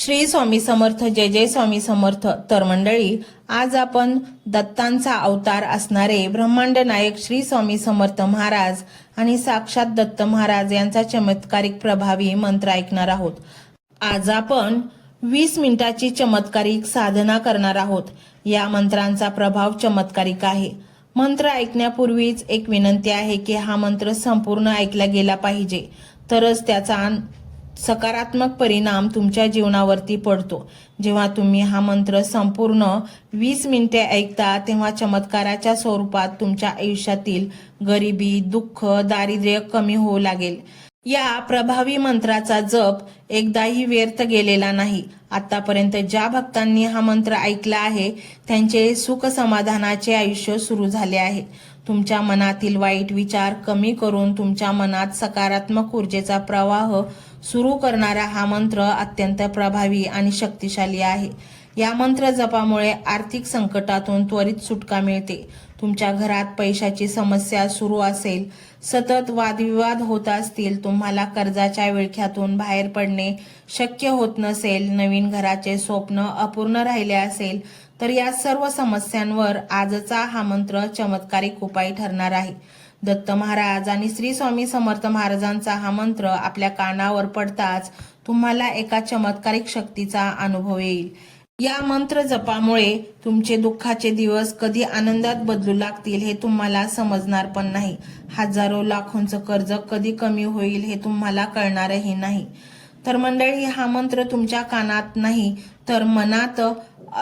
श्री स्वामी समर्थ, जय जय स्वामी समर्थ. तर मंडळी, आज आपण दत्तांचा अवतार असणारे ब्रह्मांड नायक श्री स्वामी समर्थ महाराज आणि साक्षात दत्त महाराज यांचा चमत्कारिक प्रभावी मंत्र ऐकणार आहोत. आज आपण 20 मिनिटाची चमत्कारिक साधना करणार आहोत. या मंत्रांचा प्रभाव चमत्कारिक आहे. मंत्र ऐकण्यापूर्वीच एक विनंती आहे की हा मंत्र संपूर्ण ऐकला गेला पाहिजे, तरच त्याचा सकारात्मक परिणाम तुमच्या जीवनावरती पडतो. जेव्हा तुम्ही हा मंत्र संपूर्ण 20 मिनिटे ऐकता तेव्हा चमत्काराच्या स्वरूपात तुमच्या आयुष्यातील गरिबी, दुःख, दारिद्र्य कमी होऊ लागेल. या प्रभावी मंत्राचा जप एकदाही व्यर्थ गेलेला नाही. आतापर्यंत ज्या भक्तांनी हा मंत्र ऐकला आहे त्यांचे सुख समाधानाचे आयुष्य सुरू झाले आहे. तुमच्या मनातील वाईट विचार कमी करून तुमच्या मनात सकारात्मक ऊर्जेचा प्रवाह सुरू करणारा हा मंत्र अत्यंत प्रभावी आणि शक्तिशाली आहे. या मंत्र जपामुळे आर्थिक संकटातून त्वरित सुटका मिळते. तुमच्या घरात पैशाची समस्या सुरू असेल, सतत वादविवाद होत असतील, तुम्हाला कर्जाच्या विळख्यातून बाहेर पडणे शक्य होत नसेल, नवीन घराचे स्वप्न अपूर्ण राहिले असेल, तर या सर्व समस्यांवर आजचा हा मंत्र चमत्कारिक उपाय ठरणार आहे. दत्त महाराज आणि श्री स्वामी समर्थ महाराजांचा हा मंत्र आपल्या कानावर पडताच तुम्हाला एका चमत्कारिक शक्तीचा अनुभव येईल. या मंत्र जपामुळे तुमचे दुःखाचे दिवस कधी आनंदात बदलू लागतील हे तुम्हाला समजणार पण नाही. हजारो लाखोंचं कर्ज कधी कमी होईल हे तुम्हाला कळणारही नाही. तर मंडळी, हा मंत्र तुमच्या कानात नाही तर मनात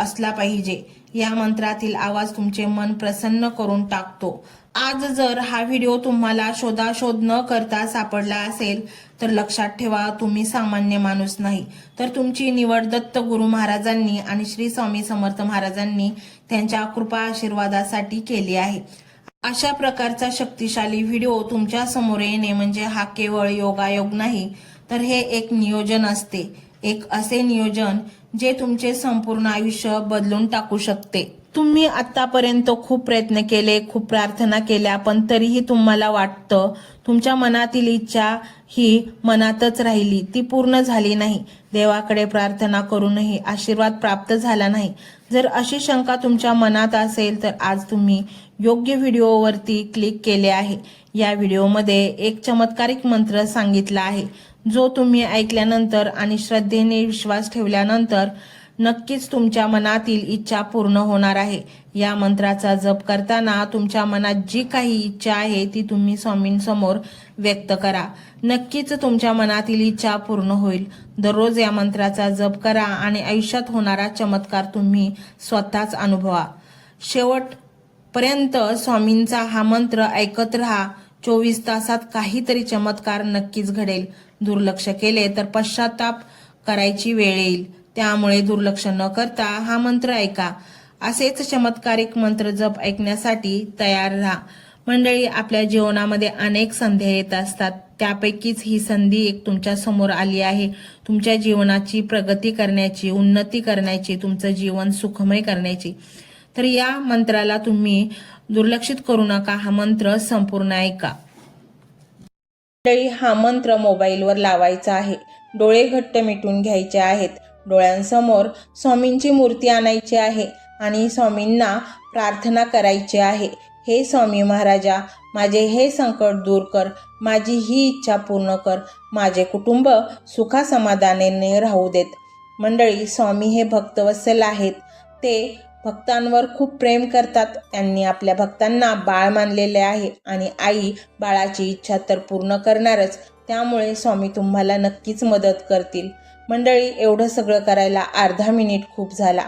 असला पाहिजे. या मंत्रातील आवाज तुमचे मन प्रसन्न करून टाकतो. आज जर हा व्हिडिओ तुम्हाला शोधाशोध न करता सापडला असेल तर लक्षात ठेवा, तुम्ही सामान्य माणूस नाही, तर तुमची निवड दत्त गुरु महाराजांनी आणि श्री स्वामी समर्थ महाराजांनी त्यांच्या कृपा आशीर्वादासाठी केली आहे. अशा प्रकारचा शक्तिशाली व्हिडिओ तुमच्या समोर येणे म्हणजे हा केवळ योगायोग नाही, तर हे एक नियोजन असते. एक असे नियोजन जे तुमचे संपूर्ण आयुष्य बदलून टाकू शकते. तुम्ही आतापर्यंत खूप प्रयत्न केले, खूप प्रार्थना केल्या, पण तरीही तुम्हाला वाटतं तुमच्या मनातील इच्छा ही मनातच राहिली, ती पूर्ण झाली नाही. देवाकडे प्रार्थना करूनही आशीर्वाद प्राप्त झाला नाही. जर अशी शंका तुमच्या मनात असेल तर आज तुम्ही योग्य व्हिडिओवरती क्लिक केले आहे. या व्हिडिओमध्ये एक चमत्कारिक मंत्र सांगितला आहे, जो तुम्ही ऐकल्यानंतर आणि श्रद्धेने विश्वास ठेवल्यानंतर नक्कीच तुमच्या मनातील इच्छा पूर्ण होणार आहे. या मंत्राचा जप करताना तुमच्या मनात जी काही इच्छा आहे ती तुम्ही स्वामींसमोर व्यक्त करा. नक्कीच तुमच्या मनातील इच्छा पूर्ण होईल. दररोज या मंत्राचा जप करा आणि आयुष्यात होणारा चमत्कार तुम्ही स्वतःच अनुभवा. शेवटपर्यंत स्वामींचा हा मंत्र ऐकत राहा. 24 तासात काहीतरी चमत्कार नक्कीच घडेल. दुर्लक्ष केले तर पश्चाताप करायची वेळ येईल. त्यामुळे दुर्लक्ष न करता हा मंत्र ऐका. असेच चमत्कारिक मंत्र जप ऐकण्यासाठी तयार राहा. मंडळी, आपल्या जीवनामध्ये अनेक संधी येत असतात. त्यापैकीच ही संधी एक तुमच्या समोर आली आहे. तुमच्या जीवनाची प्रगती करण्याची, उन्नती करण्याची, तुमचं जीवन सुखमय करण्याची. तर या मंत्राला तुम्ही दुर्लक्षित करू नका. हा मंत्र संपूर्ण ऐका. मंडळी, हा मंत्र मोबाईलवर लावायचा आहे. डोळे घट्ट मिटून घ्यायचे आहेत. डोळ्यांसमोर स्वामींची मूर्ती आणायची आहे आणि स्वामींना प्रार्थना करायची आहे. हे स्वामी महाराजा, माझे हे संकट दूर कर, माझी ही इच्छा पूर्ण कर, माझे कुटुंब सुखासमाधानाने राहू देत. मंडळी, स्वामी हे भक्तवत्सल आहेत. ते भक्तांवर खूप प्रेम करतात. त्यांनी आपल्या भक्तांना बाळ मानलेले आहे आणि आई बाळाची इच्छा तर पूर्ण करणारच. त्यामुळे स्वामी तुम्हाला नक्कीच मदत करतील. मंडळी, एवढं सगळं करायला अर्धा मिनिट खूप झाला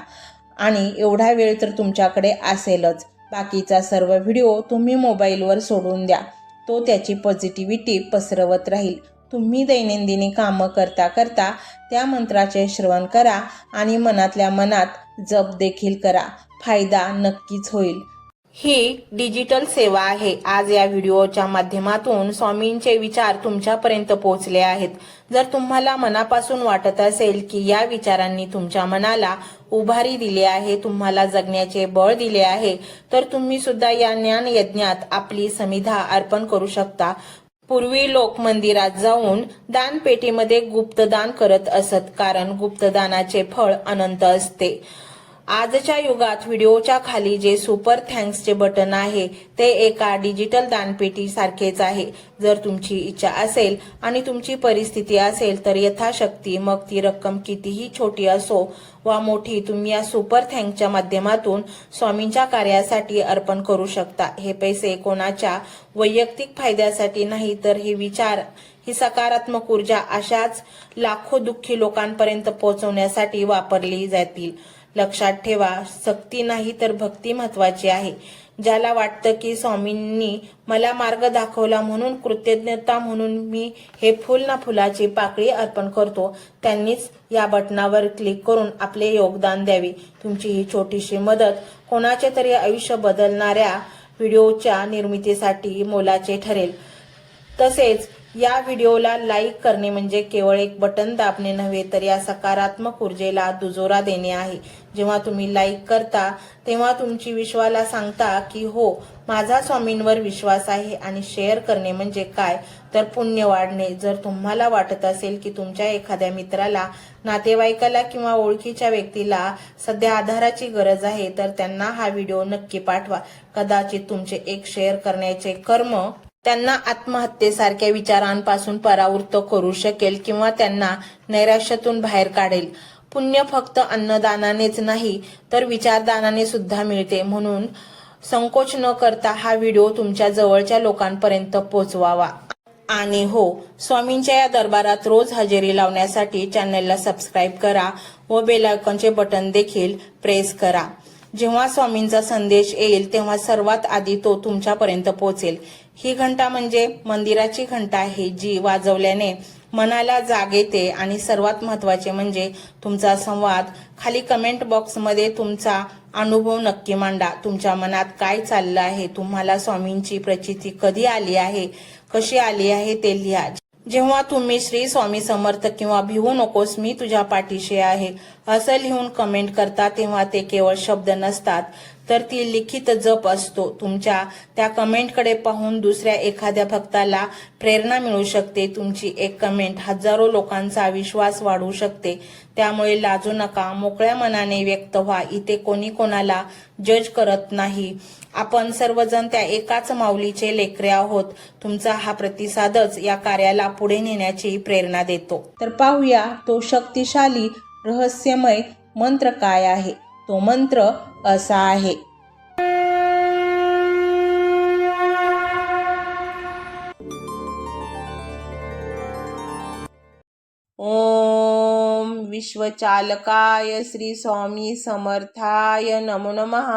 आणि एवढा वेळ तर तुमच्याकडे असेलच. बाकीचा सर्व व्हिडिओ तुम्ही मोबाईलवर सोडून द्या. तो त्याची पॉझिटिव्हिटी पसरवत राहील. तुम्ही दैनंदिनी कामं करता करता त्या मंत्राचे श्रवण करा आणि मनातल्या मनात जप देखील करा. फायदा नक्कीच होईल. ही डिजिटल सेवा आहे. आज या व्हिडिओच्या माध्यमातून स्वामींचे विचार तुमच्यापर्यंत पोहोचले आहेत. जर तुम्हाला मनापासून वाटत असेल की या विचारांनी तुमच्या मनाला उभारी दिली आहे, तुम्हाला जगण्याचे बळ दिले आहे, तर तुम्ही सुद्धा या ज्ञान यज्ञात आपली समिधा अर्पण करू शकता. पूर्वी लोक मंदिरात जाऊन दानपेटीमध्ये गुप्तदान करत असत, कारण गुप्तदानाचे फळ अनंत असते. आजच्या युगात व्हिडिओच्या खाली जे सुपर थँक्सचे बटन आहे ते एका डिजिटल दानपेटी सारखेच आहे. जर तुमची इच्छा असेल आणि तुमची परिस्थिती असेल तर यथाशक्ती, मग ती रक्कम कितीही छोटी असो वा मोठी, तुम्ही या सुपर थँक्सच्या माध्यमातून स्वामींच्या कार्यासाठी अर्पण करू शकता. हे पैसे कोणाच्या वैयक्तिक फायद्यासाठी नाही, तर हे विचार, ही सकारात्मक ऊर्जा अशाच लाखो दुःखी लोकांपर्यंत पोहोचवण्यासाठी वापरली जातील. लक्षात ठेवा, सक्ती नाही तर भक्ती महत्वाची आहे. ज्याला वाटतं की स्वामींनी मला मार्ग दाखवला म्हणून कृतज्ञता म्हणून मी हे फुल ना फुलाची पाकळी अर्पण करतो, त्यांनीच या बटनावर क्लिक करून आपले योगदान द्यावे. तुमची ही छोटीशी मदत कोणाचे तरी आयुष्य बदलणाऱ्या व्हिडिओच्या निर्मितीसाठी मोलाचे ठरेल. तसेच या व्हिडिओला लाईक करणे म्हणजे केवळ एक बटन दाबणे नव्हे, तर या सकारात्मक ऊर्जेला दुजोरा देणे आहे. जेव्हा तुम्ही लाईक करता तेव्हा तुमची विश्वाला सांगता की हो, माझा स्वामींवर विश्वास आहे. आणि शेअर करणे म्हणजे काय, तर पुण्य वाढणे. जर तुम्हाला वाटत असेल की तुमच्या एखाद्या मित्राला, नातेवाईकाला किंवा ओळखीच्या व्यक्तीला सध्या आधाराची गरज आहे, तर त्यांना हा व्हिडिओ नक्की पाठवा. कदाचित तुमचे एक शेअर करण्याचे कर्म त्यांना आत्महत्येसारख्या विचारांपासून परावृत्त करू शकेल किंवा त्यांना नैराश्यातून बाहेर काढेल. पुण्य फक्त अन्नदानानेच नाही तर विचारदानाने सुद्धा मिळते. म्हणून संकोच न करता हा व्हिडिओ तुमच्या जवळच्या लोकांपर्यंत पोहोचवावा. आणि हो, स्वामींच्या या दरबारात रोज हजेरी लावण्यासाठी चॅनलला सबस्क्राईब करा व बेल आयकॉनचे बटन देखील प्रेस करा. जेव्हा स्वामींचा संदेश येईल तेव्हा सर्वात आधी तो तुमच्यापर्यंत पोहोचेल. ही घंटा म्हणजे मंदिराची घंटा आहे, जी वाजवल्याने मनाला जाग येते. आणि सर्वात महत्त्वाचे म्हणजे तुमचा संवाद. खाली कमेंट बॉक्समध्ये तुमचा अनुभव नक्की मांडा. तुमच्या मनात काय चाललं आहे, तुम्हाला स्वामींची प्रचिती कधी आली आहे, कशी आली आहे ते लिहा. जेव्हा तुम्ही श्री स्वामी समर्थ किंवा भिवू नकोस मी तुझ्या पाठीशी आहे असं लिहून कमेंट करता, तेव्हा ते केवळ शब्द नसतात, तर ती लिखित जप असतो. तुमच्या त्या कमेंटकडे पाहून दुसऱ्या एखाद्या भक्ताला प्रेरणा मिळू शकते. तुमची एक कमेंट हजारो लोकांचा विश्वास वाढवू शकते. त्यामुळे लाजू नका, मोकळ्या मनाने व्यक्त व्हा. इथे कोणी कोणाला जज करत नाही. आपण सर्वजण त्या एकाच माऊलीचे लेकरे आहोत. तुमचा हा प्रतिसादच या कार्याला पुढे नेण्याची प्रेरणा देतो. तर पाहूया तो शक्तिशाली रहस्यमय मंत्र काय आहे. तो मंत्र असा आहे: ओम विश्वचालकाय श्री स्वामी समर्थाय नमो नमः.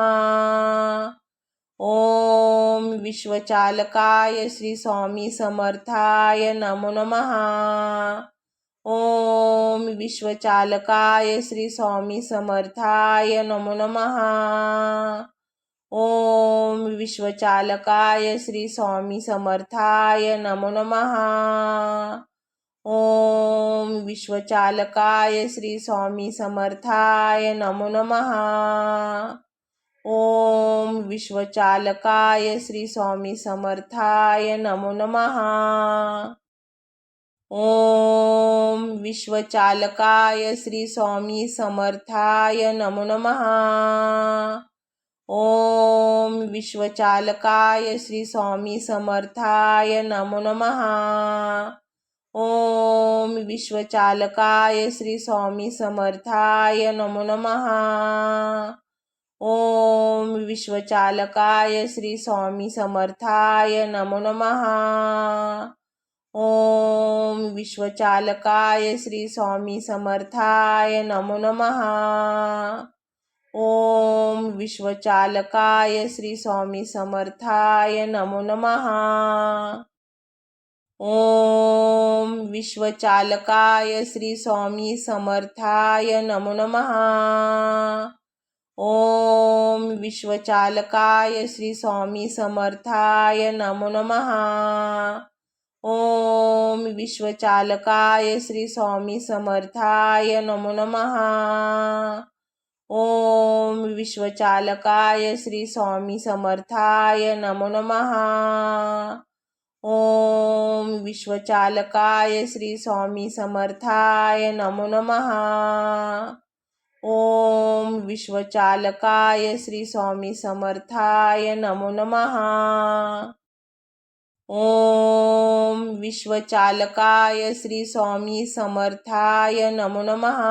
ओम विश्वचालकाय श्री स्वामी समर्थाय नमो नमः. ओम विश्वचालकाय श्री स्वामी समर्थाय नमो नमः. ओम विश्वचालकाय श्री स्वामी समर्थाय नमो नमः. ओम विश्वचालकाय श्री स्वामी समर्थाय नमो नमः. ओम विश्वचालकाय श्री स्वामी समर्थाय नमो नमः. ओम विश्वचालकाय श्री स्वामी समर्थाय नमो नमः. ओम विश्वचालकाय श्री स्वामी समर्थाय नमो नमः. ओम विश्वचालकाय श्री स्वामी समर्थाय नमो नमः. ओम विश्वचालकाय श्री स्वामी समर्थाय नमो नमः. ओम विश्वचालकाय श्री स्वामी समर्थाय नमो नमः. ओम विश्वचालकाय श्री स्वामी समर्थाय नमो नमः. ओम विश्वचालकाय श्री स्वामी समर्थाय नमो नमः. ओम विश्वचालकाय श्री स्वामी समर्थाय नमो नमः. ओम विश्वचालकाय श्री स्वामी समर्थाय नमो नमः. ओम विश्वचालकाय श्री स्वामी समर्थाय नमो नमः. ओम विश्वचालकाय श्री स्वामी समर्थाय नमो नमः। ओम विश्वचालकाय श्री स्वामी समर्थाय नमो नमः। ओम विश्वचालकाय श्री स्वामी समर्थाय नमो नमः।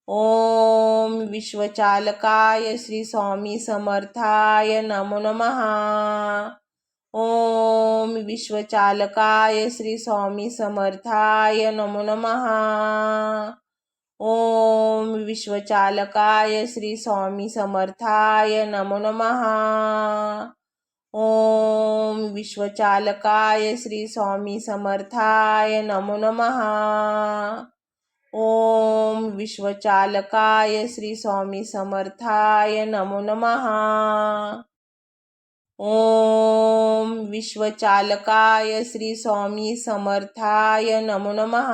ओम विश्वचालकाय श्री स्वामी समर्थाय नमो नमः। ओम विश्वचालकाय श्री स्वामी समर्थाय नमो नमः। ओम विश्वचालकाय श्री स्वामी समर्थाय नमो नमः। ओम विश्वचालकाय श्री स्वामी समर्थाय नमो नमः। ओम विश्वचालकाय श्री स्वामी समर्थाय नमो नमः। ओम विश्वचालकाय श्री स्वामी समर्थाय नमो नमः।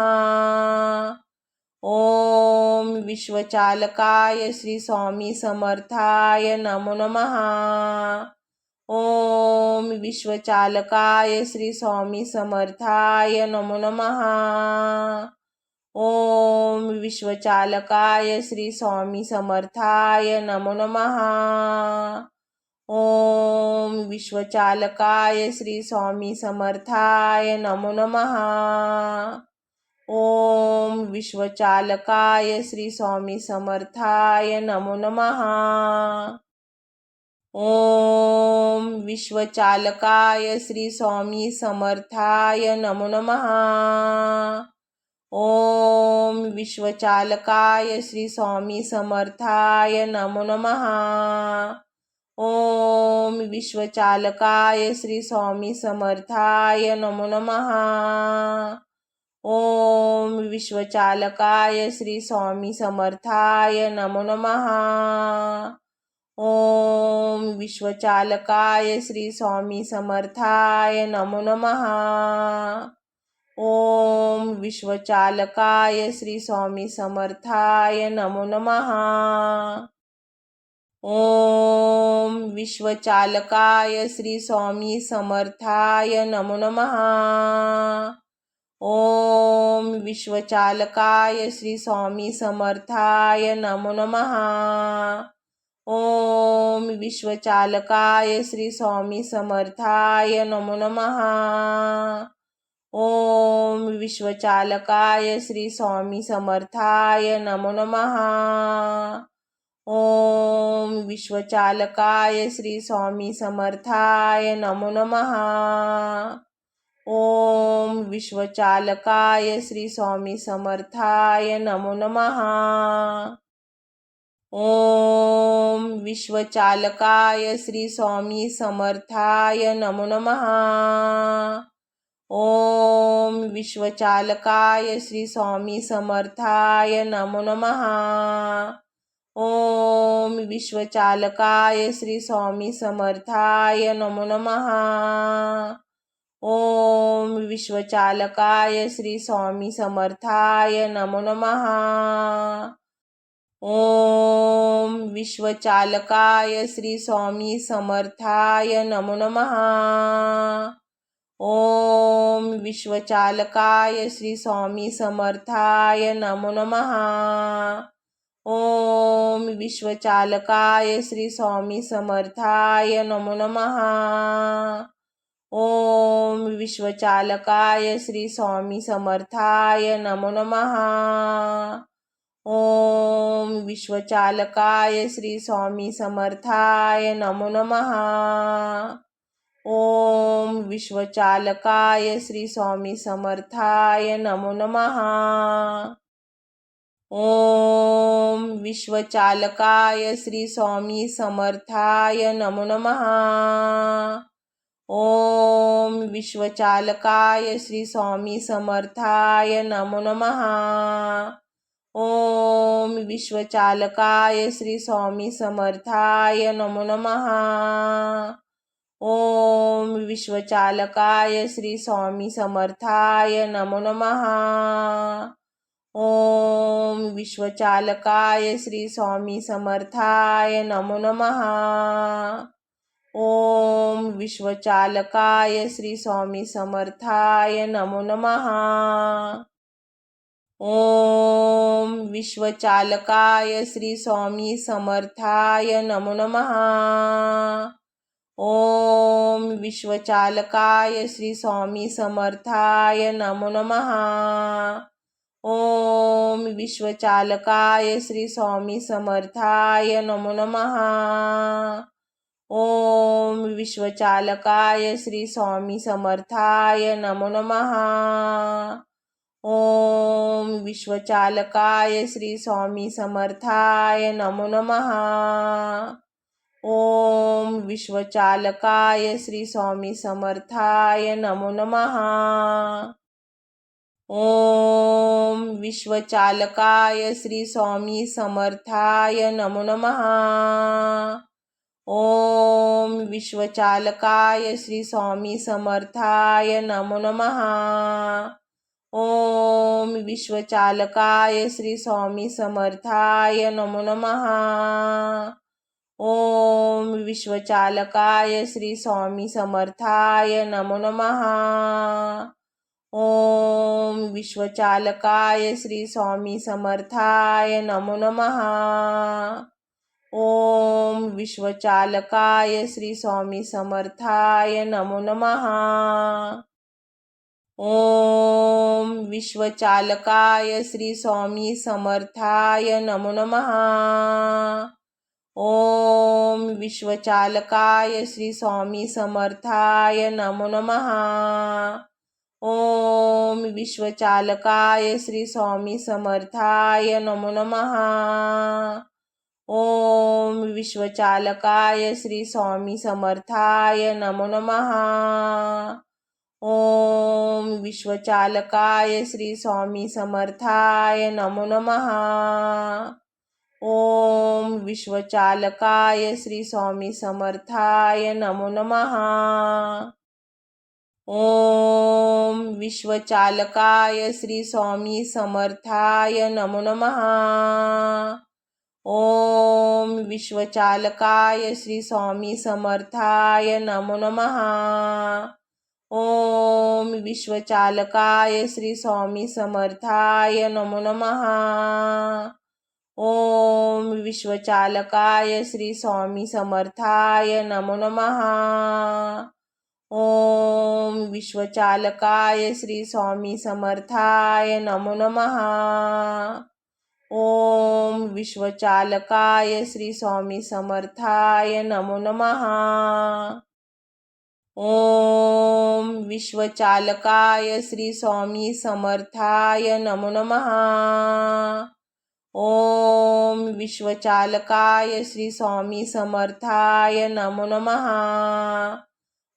ओम विश्वचालकाय श्री स्वामी समर्थाय नमो नमः। ओम विश्वचालकाय श्री स्वामी समर्थाय नमो नमः। ओम विश्वचालकाय श्री स्वामी समर्थाय नमो नमः। ओम विश्वचालकाय श्री स्वामी समर्थाय नमो नमः। ओम विश्वचालकाय श्री स्वामी समर्थाय नमो नमः। ओम विश्वचालकाय श्री स्वामी समर्थाय नमो नमः। ओम विश्वचालकाय श्री स्वामी समर्थाय नमो नमः। ओम विश्वचालकाय श्री स्वामी समर्थाय नमो नमः। ओम विश्वचालकाय श्री स्वामी समर्थाय नमो नमः। ओम विश्वचालकाय श्री स्वामी समर्थाय नमो नमः। ओम विश्वचालकाय श्री स्वामी समर्थाय नमो नमः। ओम विश्वचालकाय श्री स्वामी समर्थाय नमो नमः। ओम विश्वचालकाय श्री स्वामी समर्थाय नमो नमः। ओम विश्वचालकाय श्री स्वामी समर्थाय नमो नमः। ओम विश्वचालकाय श्री स्वामी समर्थाय नमो नमः। ओम विश्वचालकाय श्री स्वामी समर्थाय नमो नमः। ओम विश्वचालकाय श्री स्वामी समर्थाय नमो नमः। ओम विश्वचालकाय श्री स्वामी समर्थाय नमो नमः। ओम विश्वचालकाय श्री स्वामी समर्थाय नमो नमः। ओम विश्वचालकाय श्री स्वामी समर्थाय नमो नमः। ओम विश्वचालकाय श्री स्वामी समर्थाय नमो नमः। ओम विश्वचालकाय श्री स्वामी समर्थाय नमो नमः। ओम विश्वचालकाय श्री स्वामी समर्थाय नमो नमः। ओम विश्वचालकाय श्री स्वामी समर्थाय नमो नमः। ओम विश्वचालकाय श्री स्वामी समर्थाय नमो नमः। ओम विश्वचालकाय श्री स्वामी समर्थाय नमो नमः। ओम विश्वचालकाय श्री स्वामी समर्थाय नमो नमः। ओम विश्वचालकाय श्री स्वामी समर्थाय नमो नमः। ओम विश्वचालकाय श्री स्वामी समर्थाय नमो नमः। ओम विश्वचालकाय श्री स्वामी समर्थाय नमो नमः। ओम विश्वचालकाय श्री स्वामी समर्थाय नमो नमः। ओम विश्वचालकाय श्री स्वामी समर्थाय नमो नमः। ओम विश्वचालकाय श्री स्वामी समर्थाय नमो नमः। ओम विश्वचालकाय श्री स्वामी समर्थाय नमो नमः। ओम विश्वचालकाय श्री स्वामी समर्थाय नमो नमः। ओम विश्वचालकाय श्री स्वामी समर्थाय नमो नमः। ओम विश्वचालकाय श्री स्वामी समर्थाय नमो नमः। ओम विश्वचालकाय श्री स्वामी समर्थाय नमो नमः। ओम विश्वचालकाय श्री स्वामी समर्थाय नमो नमः। ओम विश्वचालकाय श्री स्वामी समर्थाय नमो नमः। ओम विश्वचालकाय श्री स्वामी समर्थाय नमो नमः। ओम विश्वचालकाय श्री स्वामी समर्थाय नमो नमः। ओम विश्वचालकाय श्री स्वामी समर्थाय नमो नमः। ओम विश्वचालकाय श्री स्वामी समर्थाय नमो नमः। ओम विश्वचालकाय श्री स्वामी समर्थाय नमो नमः। ओम विश्वचालकाय श्री स्वामी समर्थाय नमो नमः। ओम विश्वचालकाय श्री स्वामी समर्थाय नमो नमः। ओम विश्वचालकाय श्री स्वामी समर्थाय नमो नमः। ओम विश्वचालकाय श्री स्वामी समर्थाय नमो नमः। ओम विश्वचालकाय श्री स्वामी समर्थाय नमो नमः। ओम विश्वचालकाय श्री स्वामी समर्थाय नमो नमः। ओम विश्वचालकाय श्री स्वामी समर्थाय नमो नमः। ओम विश्वचालकाय श्री स्वामी समर्थाय नमो नमः। ओम विश्वचालकाय श्री स्वामी समर्थाय नमो नमः। ओम विश्वचालकाय श्री स्वामी समर्थाय नमो नमः। ओम विश्वचालकाय श्री स्वामी समर्थाय नमो नमः। ओम विश्वचालकाय श्री स्वामी समर्थाय नमो नमः। ओम विश्वचालकाय श्री स्वामी समर्थाय नमो नमः। ओम विश्वचालकाय श्री स्वामी समर्थाय नमो नमः।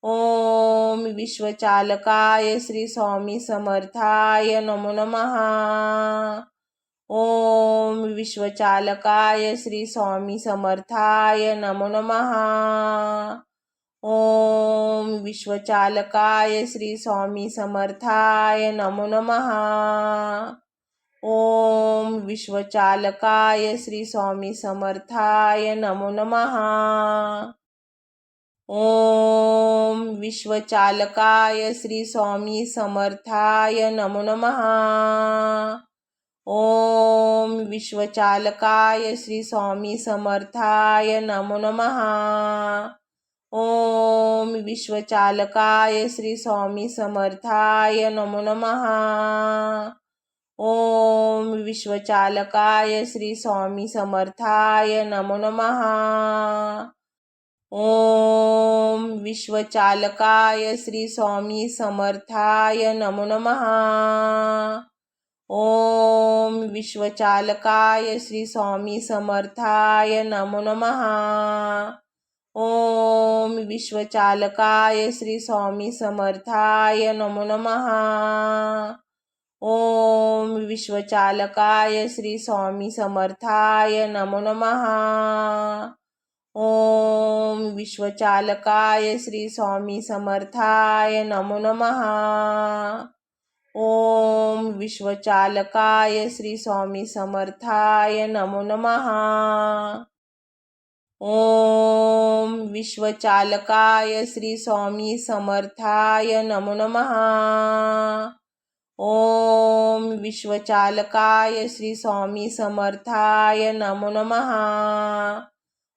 ओम विश्वचालकाय श्री स्वामी समर्थाय नमो नमः। ओम विश्वचालकाय श्री स्वामी समर्थाय नमो नमः। ओम विश्वचालकाय श्री स्वामी समर्थाय नमो नमः। ओम विश्वचालकाय श्री स्वामी समर्थाय नमो नमः। ओम विश्वचालकाय श्री स्वामी समर्थाय नमो नमः। ओम विश्वचालकाय श्री स्वामी समर्थाय नमो नमः। ओम विश्वचालकाय श्री स्वामी समर्थाय नमो नमः। ओम विश्वचालकाय श्री स्वामी समर्थाय नमो नमः। ओम विश्वचालकाय श्री स्वामी समर्थाय नमो नमः। ओम विश्वचालकाय श्री स्वामी समर्थाय नमो नमः। ओम विश्वचालकाय श्री स्वामी समर्थाय नमो नमः। ओम विश्वचालकाय श्री स्वामी समर्थाय नमो नमः। ओम विश्वचालकाय श्री स्वामी समर्थाय नमो नमः। ओम विश्वचालकाय श्री स्वामी समर्थाय नमो नमः। ओम विश्वचालकाय श्री स्वामी समर्थाय नमो नमः। ओम विश्वचालकाय श्री स्वामी समर्थाय नमो नमः।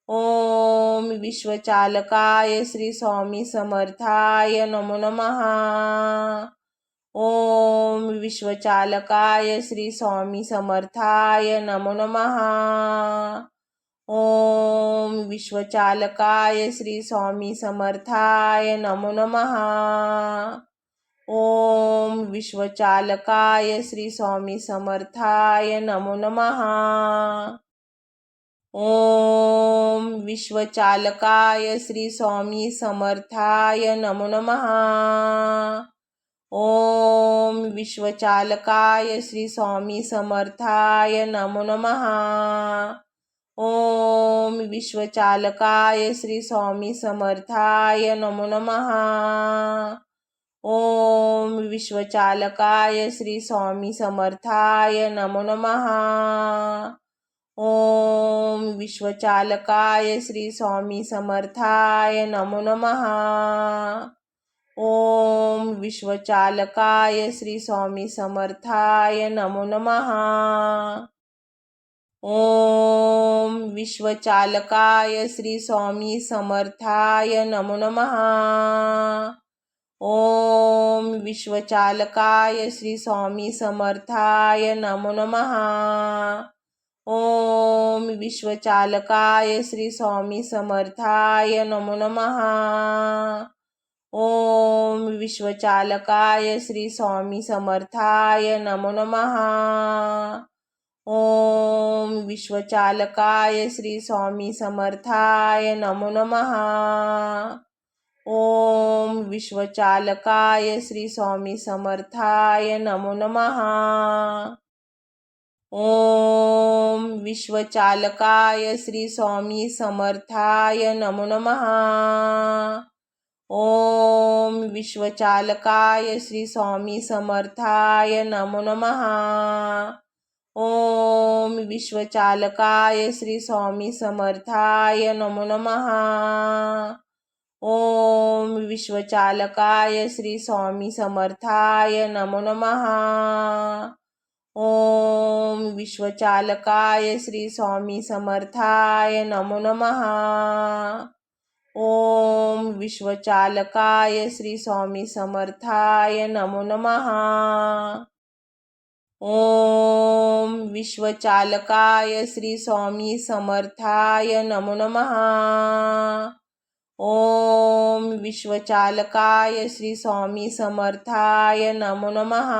ओम विश्वचालकाय श्री स्वामी समर्थाय नमो नमः। ओम विश्वचालकाय श्री स्वामी समर्थाय नमो नमः। ओम विश्वचालकाय श्री स्वामी समर्थाय नमो नमः। ओम विश्वचालकाय श्री स्वामी समर्थाय नमो नमः। ओम विश्वचालकाय श्री स्वामी समर्थाय नमो नमः। ओम विश्वचालकाय श्री स्वामी समर्थाय नमो नमः। ओम विश्वचालकाय श्री स्वामी समर्थाय नमो नमः। ओम विश्वचालकाय श्री स्वामी समर्थाय नमो नमः। ओम विश्वचालकाय श्री स्वामी समर्थाय नमो नमः। ओम विश्वचालकाय श्री स्वामी समर्थाय नमो नमः। ओम विश्वचालकाय श्री स्वामी समर्थाय नमो नमः। ओम विश्वचालकाय श्री स्वामी समर्थाय नमो नमः। ओम विश्वचालकाय श्री स्वामी समर्थाय नमो नमः। ओम विश्वचालकाय श्री स्वामी समर्थाय नमो नमः। ओम विश्वचालकाय श्री स्वामी समर्थाय नमो नमः। ओम विश्वचालकाय श्री स्वामी समर्थाय नमो नमः। ओम विश्वचालकाय श्री स्वामी समर्थाय नमो नमः। ओम विश्वचालकाय श्री स्वामी समर्थाय नमो नमः। ओम विश्वचालकाय श्री स्वामी समर्थाय नमो नमः। ओम विश्वचालकाय श्री स्वामी समर्थाय नमो नमः। ओम विश्वचालकाय श्री स्वामी समर्थाय नमो नमः। ओम विश्वचालकाय श्री स्वामी समर्थाय नमो नमः। ओम विश्वचालकाय श्री स्वामी समर्थाय नमो नमः। ओम विश्वचालकाय श्री स्वामी समर्थाय नमो नमः।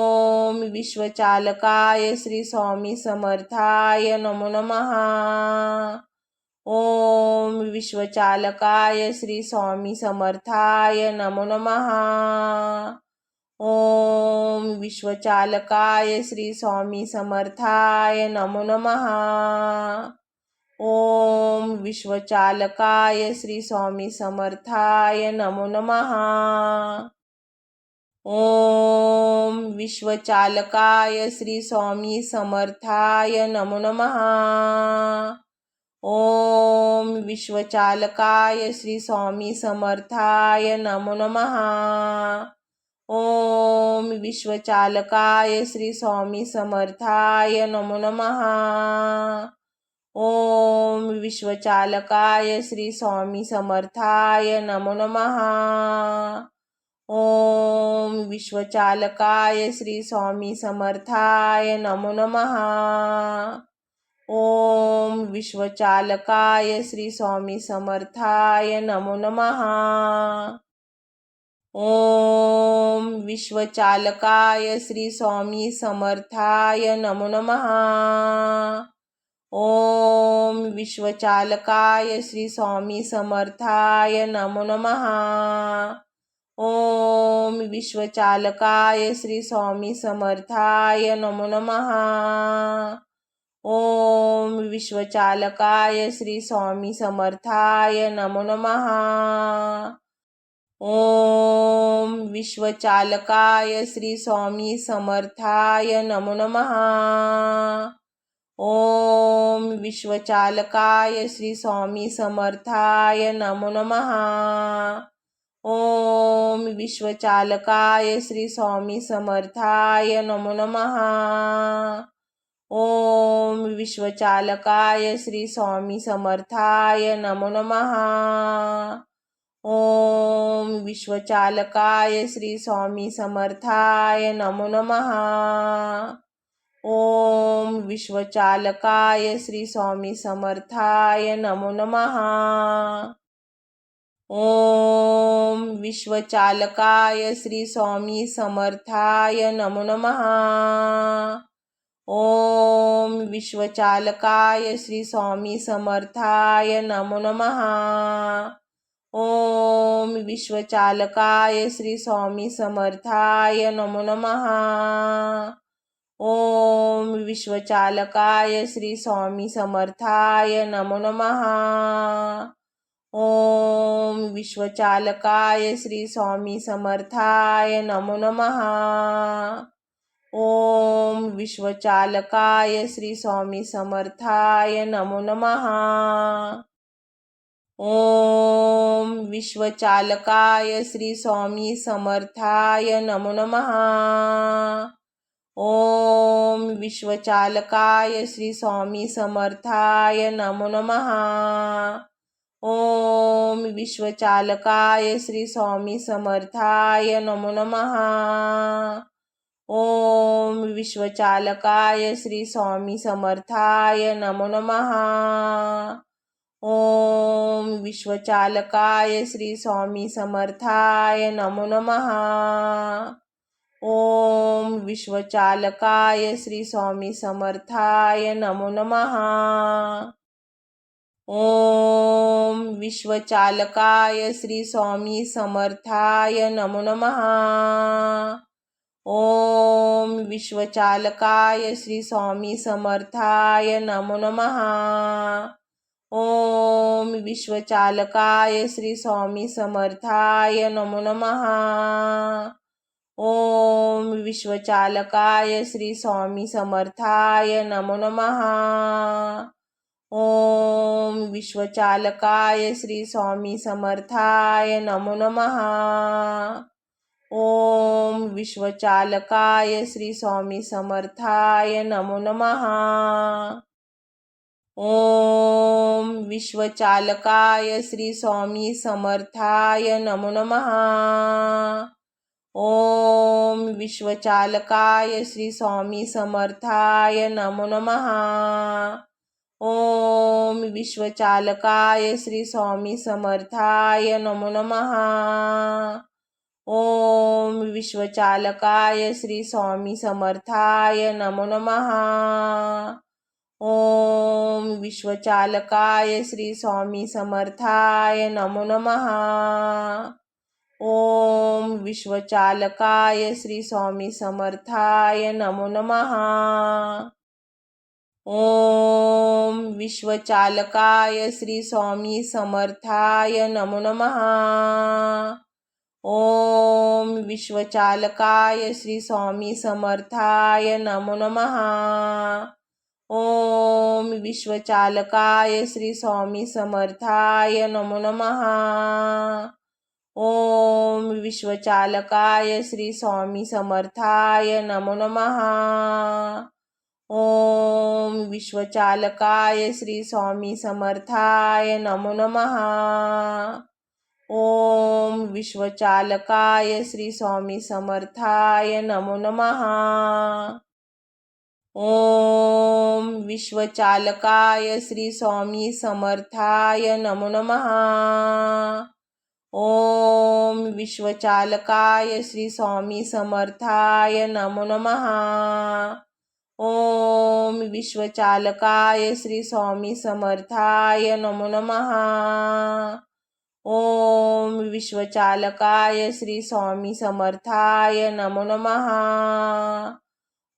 ओम विश्वचालकाय श्री स्वामी समर्थाय नमो नमः। ओम विश्वचालकाय श्री स्वामी समर्थाय नमो नमः। ओम विश्वचालकाय श्री स्वामी समर्थाय नमो नमः। ओम विश्वचालकाय श्री स्वामी समर्थाय नमो नमः। ओम विश्वचालकाय श्री स्वामी समर्थाय नमो नमः। ओम विश्वचालकाय श्री स्वामी समर्थाय नमो नमः। ओम विश्वचालकाय श्री स्वामी समर्थाय नमो नमः। ओम विश्वचालकाय श्री स्वामी समर्थाय नमो नमः। ओम विश्वचालकाय श्री स्वामी समर्थाय नमो नमः। ओम विश्वचालकाय श्री स्वामी समर्थाय नमो नमः। ओम विश्वचालकाय श्री स्वामी समर्थाय नमो नमः। ओम विश्वचालकाय श्री स्वामी समर्थाय नमो नमः। ओम विश्वचालकाय श्री स्वामी समर्थाय नमो नमः। ओम विश्वचालकाय श्री स्वामी समर्थाय नमो नमः। ओम विश्वचालकाय श्री स्वामी समर्थाय नमो नमः। ओम विश्वचालकाय श्री स्वामी समर्थाय नमो नमः। ओम विश्वचालकाय श्री स्वामी समर्थाय नमो नमः। ओम विश्वचालकाय श्री स्वामी समर्थाय नमो नमः। ओम विश्वचालकाय श्री स्वामी समर्थाय नमो नमः। ओम विश्वचालकाय श्री स्वामी समर्थाय नमो नमः। ओम विश्वचालकाय श्री स्वामी समर्थाय नमो नमः। ओम विश्वचालकाय श्री स्वामी समर्थाय नमो नमः। ओम विश्वचालकाय श्री स्वामी समर्थाय नमो नमः। ओम विश्वचालकाय श्री स्वामी समर्थाय नमो नमः। ओम विश्वचालकाय श्री स्वामी समर्थाय नमो नमः। ओम विश्वचालकाय श्री स्वामी समर्थाय नमो नमः। ओम विश्वचालकाय श्री स्वामी समर्थाय नमो नमः। ओम विश्वचालकाय श्री स्वामी समर्थाय नमो नमः। ओम विश्वचालकाय श्री स्वामी समर्थाय नमो नमः। ओम विश्वचालकाय श्री स्वामी समर्थाय नमो नमः। ओम विश्वचालकाय श्री स्वामी समर्थाय नमो नमः। ओम विश्वचालकाय श्री स्वामी समर्थाय नमो नमः। ओम विश्वचालकाय श्री स्वामी समर्थाय नमो नमः। ओम विश्वचालकाय श्री स्वामी समर्थाय नमो नमः। ओम विश्वचालकाय श्री स्वामी समर्थाय नमो नमः। ओम विश्वचालकाय श्री स्वामी समर्थाय नमो नमः। ओम विश्वचालकाय श्री स्वामी समर्थाय नमो नमः। ओम विश्वचालकाय श्री स्वामी समर्थाय नमो नमः। ओम विश्वचालकाय श्री स्वामी समर्थाय नमो नमः। ओम विश्वचालकाय श्री स्वामी समर्थाय नमो नमः। ओम विश्वचालकाय श्री स्वामी समर्थाय नमो नमः। ओम विश्वचालकाय श्री स्वामी समर्थाय नमो नमः। ओम विश्वचालकाय श्री स्वामी समर्थाय नमो नमः। ओम विश्वचालकाय श्री स्वामी समर्थाय नमो नमः। ओम विश्वचालकाय श्री स्वामी समर्थाय नमो नमः। ओम विश्वचालकाय श्री स्वामी समर्थाय नमो नमः। ओम विश्वचालकाय श्री स्वामी समर्थाय नमो नमः। ओम विश्वचालकाय श्री स्वामी समर्थाय नमो नमः। ओम विश्वचालकाय श्री स्वामी समर्थाय नमो नमः। ओम विश्वचालकाय श्री स्वामी समर्थाय नमो नमः। ओम विश्वचालकाय श्री स्वामी समर्थाय नमो नमः। ओम विश्वचालकाय श्री स्वामी समर्थाय नमो नमः। ओम विश्वचालकाय श्री स्वामी समर्थाय नमो नमः। ओम विश्वचालकाय श्री स्वामी समर्थाय नमो नमः।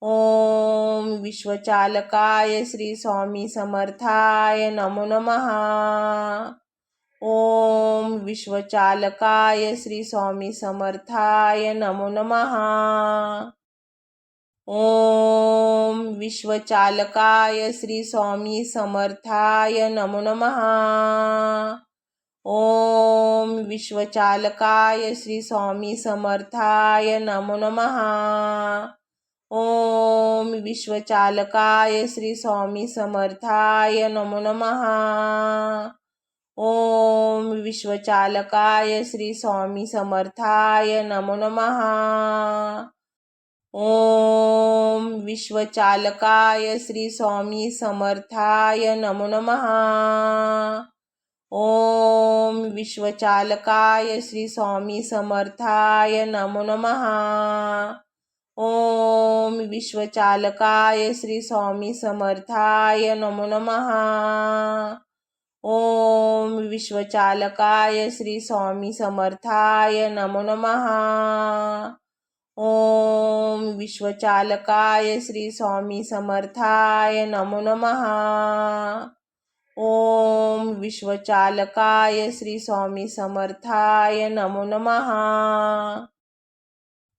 ओम विश्वचालकाय श्री स्वामी समर्थाय नमो नमः। ओम विश्वचालकाय श्री स्वामी समर्थाय नमो नमः। ओम विश्वचालकाय श्री स्वामी समर्थाय नमो नमः। ओम विश्वचालकाय श्री स्वामी समर्थाय नमो नमः। ओम विश्वचालकाय श्री स्वामी समर्थाय नमो नमः। ओम विश्वचालकाय श्री स्वामी समर्थाय नमो नमः। ओम विश्वचालकाय श्री स्वामी समर्थाय नमो नमः। ओम विश्वचालकाय श्री स्वामी समर्थाय नमो नमः। ओम विश्वचालकाय श्री स्वामी समर्थाय नमो नमः। ओम विश्वचालकाय श्री स्वामी समर्थाय नमो नमः। ओम विश्वचालकाय श्री स्वामी समर्थाय नमो नमः। ओम विश्वचालकाय श्री स्वामी समर्थाय नमो नमः।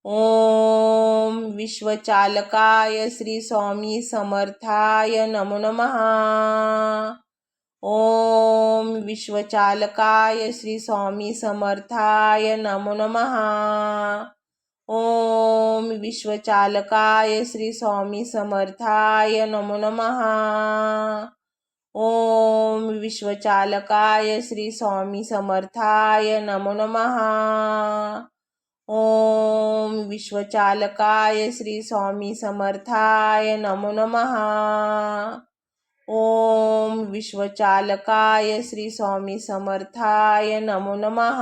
ओम विश्वचालकाय श्री स्वामी समर्थाय नमो नमः। ओम विश्वचालकाय श्री स्वामी समर्थाय नमो नमः। ओम विश्वचालकाय श्री स्वामी समर्थाय नमो नमः। ओम विश्वचालकाय श्री स्वामी समर्थाय नमो नमः। ओम विश्वचालकाय श्री स्वामी समर्थाय नमो नमः। ओम विश्वचालकाय श्री स्वामी समर्थाय नमो नमः।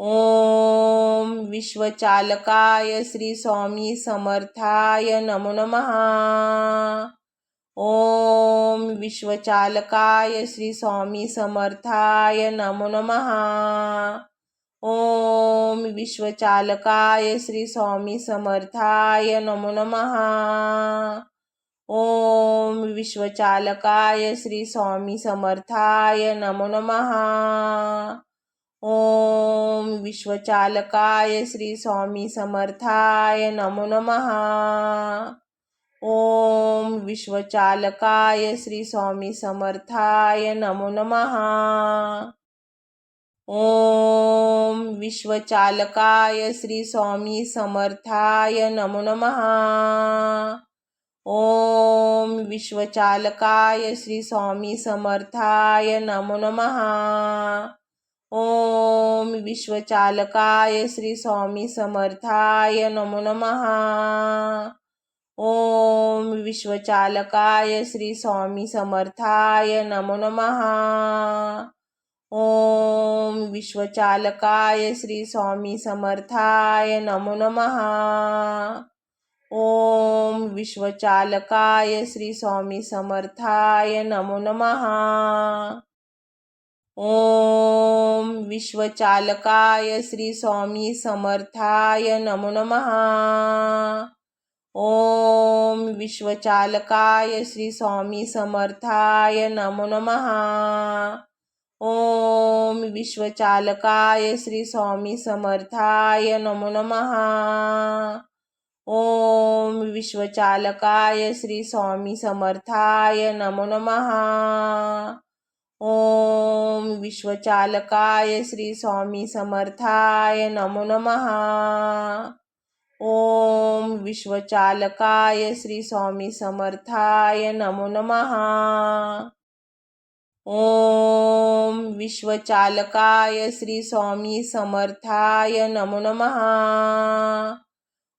ओम विश्वचालकाय श्री स्वामी समर्थाय नमो नमः। ओम विश्वचालकाय श्री स्वामी समर्थाय नमो नमः। ओम विश्वचालकाय श्री स्वामी समर्थाय नमो नमः। ओम विश्वचालकाय श्री स्वामी समर्थाय नमो नमः। ओम विश्वचालकाय श्री स्वामी समर्थाय नमो नमः। ओम विश्वचालकाय श्री स्वामी समर्थाय नमो नमः। ओम विश्वचालकाय श्री स्वामी समर्थाय नमो नमः। ओम विश्वचालकाय श्री स्वामी समर्थाय नमो नमः। ओम विश्वचालकाय श्री स्वामी समर्थाय नमो नमः। ओम विश्वचालकाय श्री स्वामी समर्थाय नमो नमः। ओम विश्वचालकाय श्री स्वामी समर्थाय नमो नमः। ओम विश्वचालकाय श्री स्वामी समर्थाय नमो नमः। ओम विश्वचालकाय श्री स्वामी समर्थाय नमो नमः। ओम विश्वचालकाय श्री स्वामी समर्थाय नमो नमः। ओम विश्वचालकाय श्री स्वामी समर्थाय नमो नमः। ओम विश्वचालकाय श्री स्वामी समर्थाय नमो नमः। ओम विश्वचालकाय श्री स्वामी समर्थाय नमो नमः। ओम विश्वचालकाय श्री स्वामी समर्थाय नमो नमः। ओम विश्वचालकाय श्री स्वामी समर्थाय नमो नमः।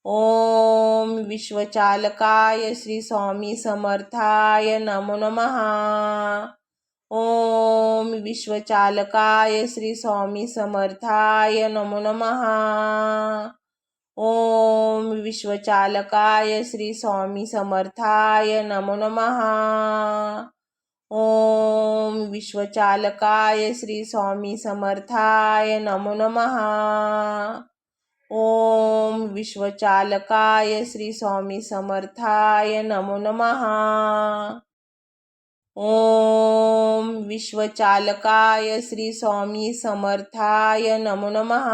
ओम विश्वचालकाय श्री स्वामी समर्थाय नमो नमः। ओम विश्वचालकाय श्री स्वामी समर्थाय नमो नमः। ओम विश्वचालकाय श्री स्वामी समर्थाय नमो नमः। ओम विश्वचालकाय श्री स्वामी समर्थाय नमो नमः। ओम विश्वचालकाय श्री स्वामी समर्थाय नमो नमः। ओम विश्वचालकाय श्री स्वामी समर्थाय नमो नमः।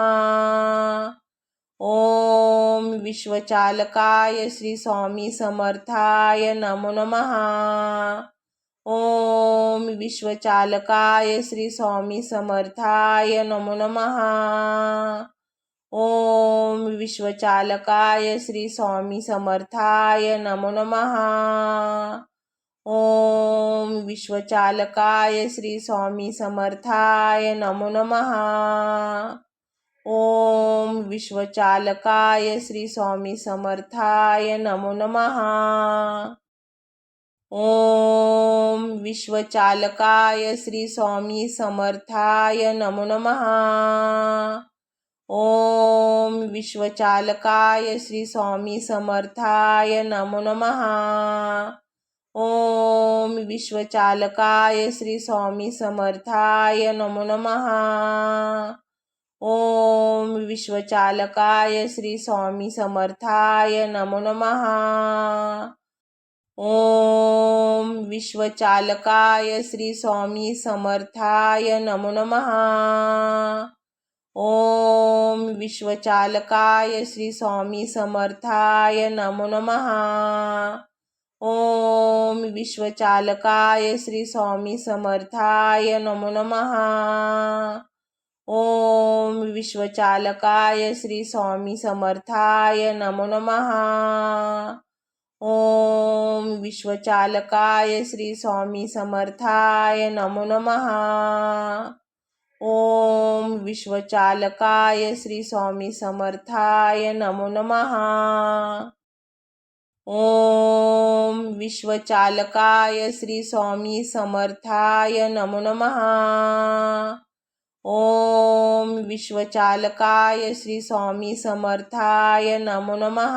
ओम विश्वचालकाय श्री स्वामी समर्थाय नमो नमः। ओम विश्वचालकाय श्री स्वामी समर्थाय नमो नमः। ओम विश्वचालकाय श्री स्वामी समर्थाय नमो नमः। ओम विश्वचालकाय श्री स्वामी समर्थाय नमो नमः। ओम विश्वचालकाय श्री स्वामी समर्थाय नमो नमः। ओम विश्वचालकाय श्री स्वामी समर्थाय नमो नमः। ओम विश्वचालकाय श्री स्वामी समर्थाय नमो नमः। ओम विश्वचालकाय श्री स्वामी समर्थाय नमो नमः। ओम विश्वचालकाय श्री स्वामी समर्थाय नमो नमः। ओम विश्वचालकाय श्री स्वामी समर्थाय नमो नमः। ओम विश्वचालकाय श्री स्वामी समर्थाय नमो नमः। ओम विश्वचालकाय श्री स्वामी समर्थाय नमो नमः। ओम विश्वचालकाय श्री स्वामी समर्थाय नमो नमः। ओम विश्वचालकाय श्री स्वामी समर्थाय नमो नमः। ओम विश्वचालकाय श्री स्वामी समर्थाय नमो नमः। ओम विश्वचालकाय श्री स्वामी समर्थाय नमो नमः। ओम विश्वचालकाय श्री स्वामी समर्थाय नमो नमः।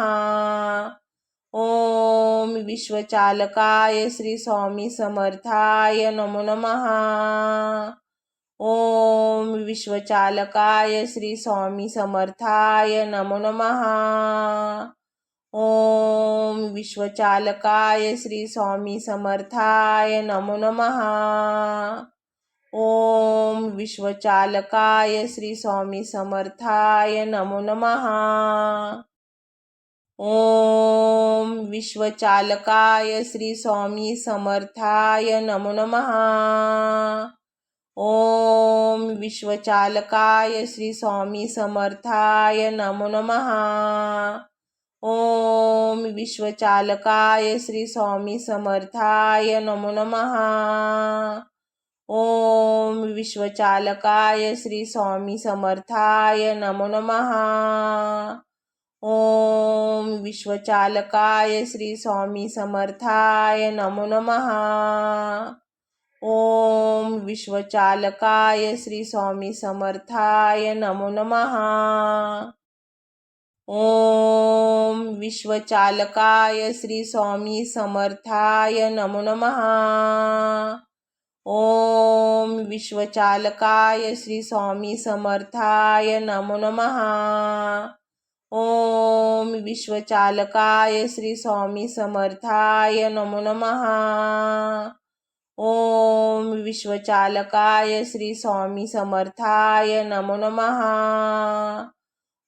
ओम विश्वचालकाय श्री स्वामी समर्थाय नमो नमः। ओम विश्वचालकाय श्री स्वामी समर्थाय नमो नमः। ओम विश्वचालकाय श्री स्वामी समर्थाय नमो नमः। ओम विश्वचालकाय श्री स्वामी समर्थाय नमो नमः। ओम विश्वचालकाय श्री स्वामी समर्थाय नमो नमः। ओम विश्वचालकाय श्री स्वामी समर्थाय नमो नमः। ओम विश्वचालकाय श्री स्वामी समर्थाय नमो नमः। ओम विश्वचालकाय श्री स्वामी समर्थाय नमो नमः। ओम विश्वचालकाय श्री स्वामी समर्थाय नमो नमः। ओम विश्वचालकाय श्री स्वामी समर्थाय नमो नमः। ओम विश्वचालकाय श्री स्वामी समर्थाय नमो नमः। ओम विश्वचालकाय श्री स्वामी समर्थाय नमो नमः। ओम विश्वचालकाय श्री स्वामी समर्थाय नमो नमः। ओम विश्वचालकाय श्री स्वामी समर्थाय नमो नमः।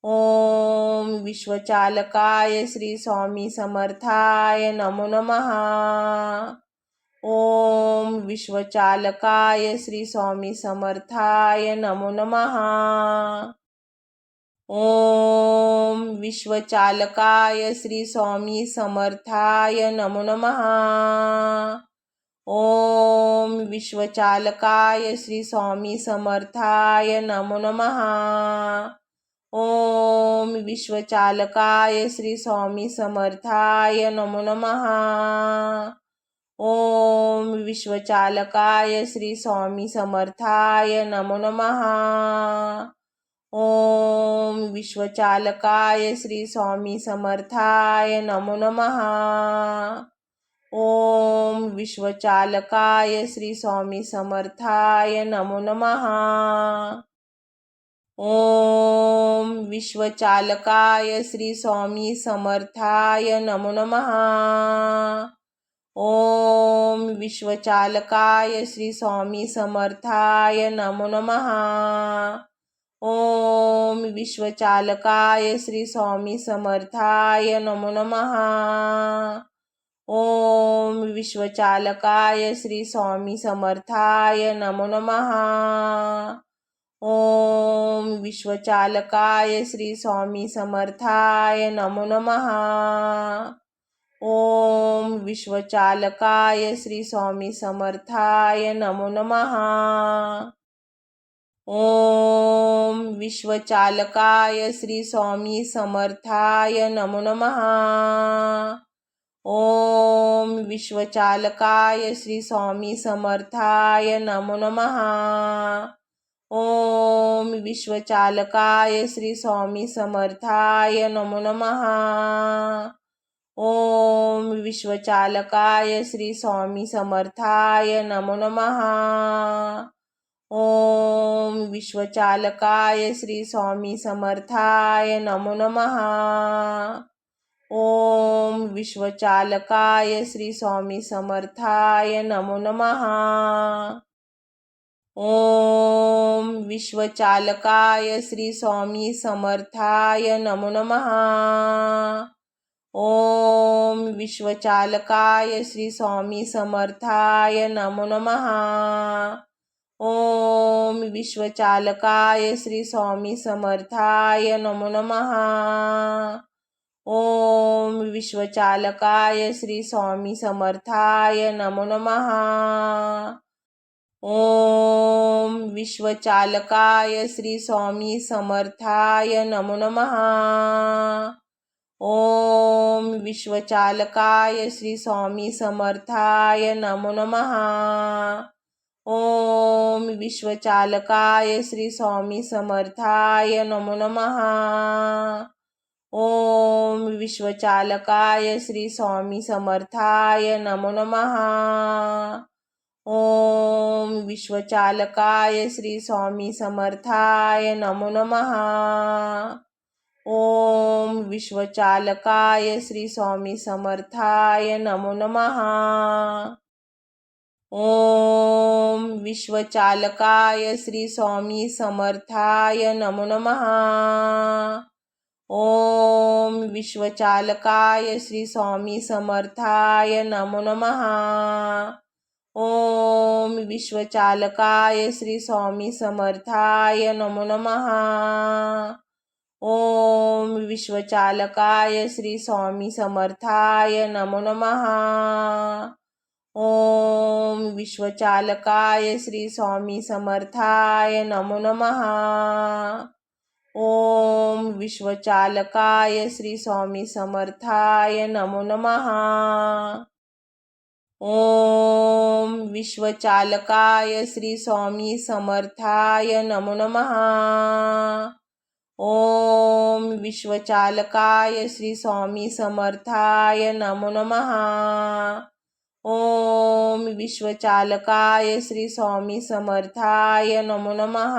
ओम विश्वचालकाय श्री स्वामी समर्थाय नमो नमः। ओम विश्वचालकाय श्री स्वामी समर्थाय नमो नमः। ओम विश्वचालकाय श्री स्वामी समर्थाय नमो नमः। ओम विश्वचालकाय श्री स्वामी समर्थाय नमो नमः। ओम विश्वचालकाय श्री स्वामी समर्थाय नमो नमः। ओम विश्वचालकाय श्री स्वामी समर्थाय नमो नमः। ओम विश्वचालकाय श्री स्वामी समर्थाय नमो नमः। ओम विश्वचालकाय श्री स्वामी समर्थाय नमो नमः। ओम विश्वचालकाय श्री स्वामी समर्थाय नमो नमः। ओम विश्वचालकाय श्री स्वामी समर्थाय नमो नमः। ओम विश्वचालकाय श्री स्वामी समर्थाय नमो नमः। ओम विश्वचालकाय श्री स्वामी समर्थाय नमो नमः। ओम विश्वचालकाय श्री स्वामी समर्थाय नमो नमः। ओम विश्वचालकाय श्री स्वामी समर्थाय नमो नमः। ओम विश्वचालकाय श्री स्वामी समर्थाय नमो नमः। ओम विश्वचालकाय श्री स्वामी समर्थाय नमो नमः। ओम विश्वचालकाय श्री स्वामी समर्थाय नमो नमः। ओम विश्वचालकाय श्री स्वामी समर्थाय नमो नमः। ओम विश्वचालकाय श्री स्वामी समर्थाय नमो नमः। ओम विश्वचालकाय श्री स्वामी समर्थाय नमो नमः। ओम विश्वचालकाय श्री स्वामी समर्थाय नमो नमः। ओम विश्वचालकाय श्री स्वामी समर्थाय नमो नमः। ओम विश्वचालकाय श्री स्वामी समर्थाय नमो नमः। ओम विश्वचालकाय श्री स्वामी समर्थाय नमो नमः। ओम विश्वचालकाय श्री स्वामी समर्थाय नमो नमः। ओम विश्वचालकाय श्री स्वामी समर्थाय नमो नमः। ओम विश्वचालकाय श्री स्वामी समर्थाय नमो नमः। ओम विश्वचालकाय श्री स्वामी समर्थाय नमो नमः। ओम विश्वचालकाय श्री स्वामी समर्थाय नमो नमः। ओम विश्वचालकाय श्री स्वामी समर्थाय नमो नमः। ओम विश्वचालकाय श्री स्वामी समर्थाय नमो नमः। ओम विश्वचालकाय श्री स्वामी समर्थाय नमो नमः। ओम विश्वचालकाय श्री स्वामी समर्थाय नमो नमः। ओम विश्वचालकाय श्री स्वामी समर्थाय नमो नमः। ओम विश्वचालकाय श्री स्वामी समर्थाय नमो नमः। ओम विश्वचालकाय श्री स्वामी समर्थाय नमो नमः। ओम विश्वचालकाय श्री स्वामी समर्थाय नमो नमः। ओम विश्वचालकाय श्री स्वामी समर्थाय नमो नमः। ओम विश्वचालकाय श्री स्वामी समर्थाय नमो नमः।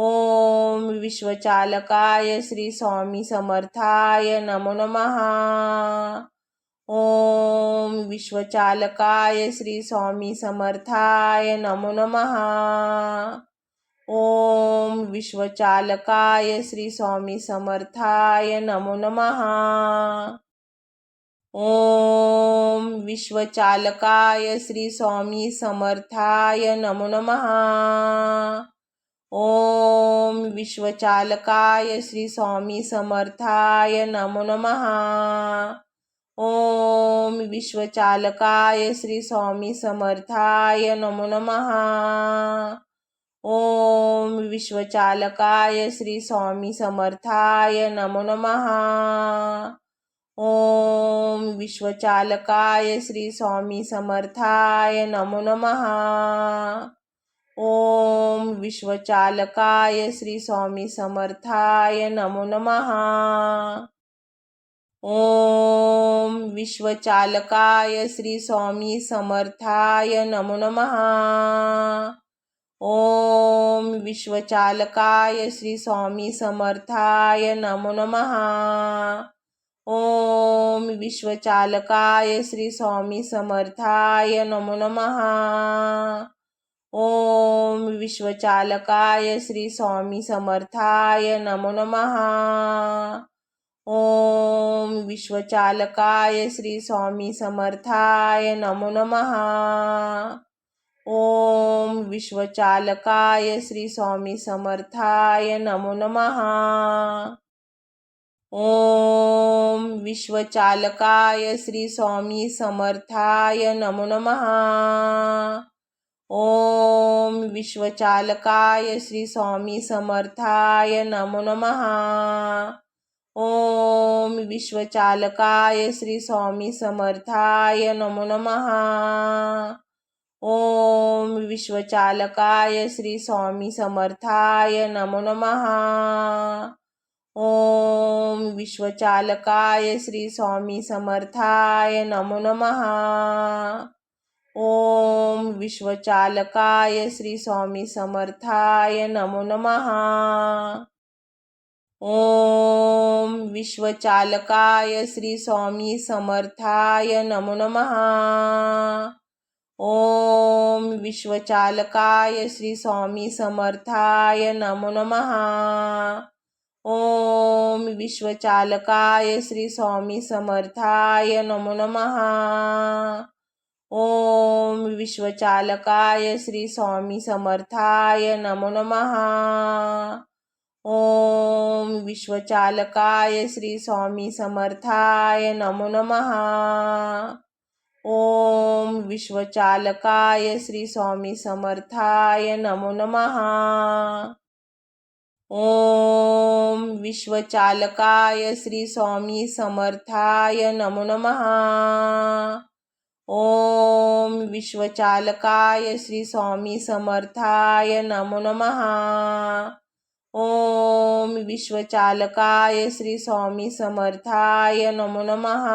ओम विश्वचालकाय श्री स्वामी समर्थाय नमो नमः। ओम विश्वचालकाय श्री स्वामी समर्थाय नमो नमः। ओम विश्वचालकाय श्री स्वामी समर्थाय नमो नमः। ओम विश्वचालकाय श्री स्वामी समर्थाय नमो नमः। ओम विश्वचालकाय श्री स्वामी समर्थाय नमो नमः। ओम विश्वचालकाय श्री स्वामी समर्थाय नमो नमः। ओम विश्वचालकाय श्री स्वामी समर्थाय नमो नमः। ओम विश्वचालकाय श्री स्वामी समर्थाय नमो नमः। ओम विश्वचालकाय श्री स्वामी समर्थाय नमो नमः। ओम विश्वचालकाय श्री स्वामी समर्थाय नमो नमः। ओम विश्वचालकाय श्री स्वामी समर्थाय नमो नमः। ओम विश्वचालकाय श्री स्वामी समर्थाय नमो नमः। ओम विश्वचालकाय श्री स्वामी समर्थाय नमो नमः। ओम विश्वचालकाय श्री स्वामी समर्थाय नमो नमः। ओम विश्वचालकाय श्री स्वामी समर्थाय नमो नमः। ओम विश्वचालकाय श्री स्वामी समर्थाय नमो नमः। ओम विश्वचालकाय श्री स्वामी समर्थाय नमो नमः। ओम विश्वचालकाय श्री स्वामी समर्थाय नमो नमः। ओम विश्वचालकाय श्री स्वामी समर्थाय नमो नमः। ओम विश्वचालकाय श्री स्वामी समर्थाय नमो नमः। ओम विश्वचालकाय श्री स्वामी समर्थाय नमो नमः। ओम विश्वचालकाय श्री स्वामी समर्थाय नमो नमः। ओम विश्वचालकाय श्री स्वामी समर्थाय नमो नमः। ओम विश्वचालकाय श्री स्वामी समर्थाय नमो नमः। ओम विश्वचालकाय श्री स्वामी समर्थाय नमो नमः। ओम विश्वचालकाय श्री स्वामी समर्थाय नमो नमः। ओम विश्वचालकाय श्री स्वामी समर्थाय नमो नमः। ओम विश्वचालकाय श्री स्वामी समर्थाय नमो नमः। ओम विश्वचालकाय श्री स्वामी समर्थाय नमो नमः। ओम विश्वचालकाय श्री स्वामी समर्थाय नमो नमः।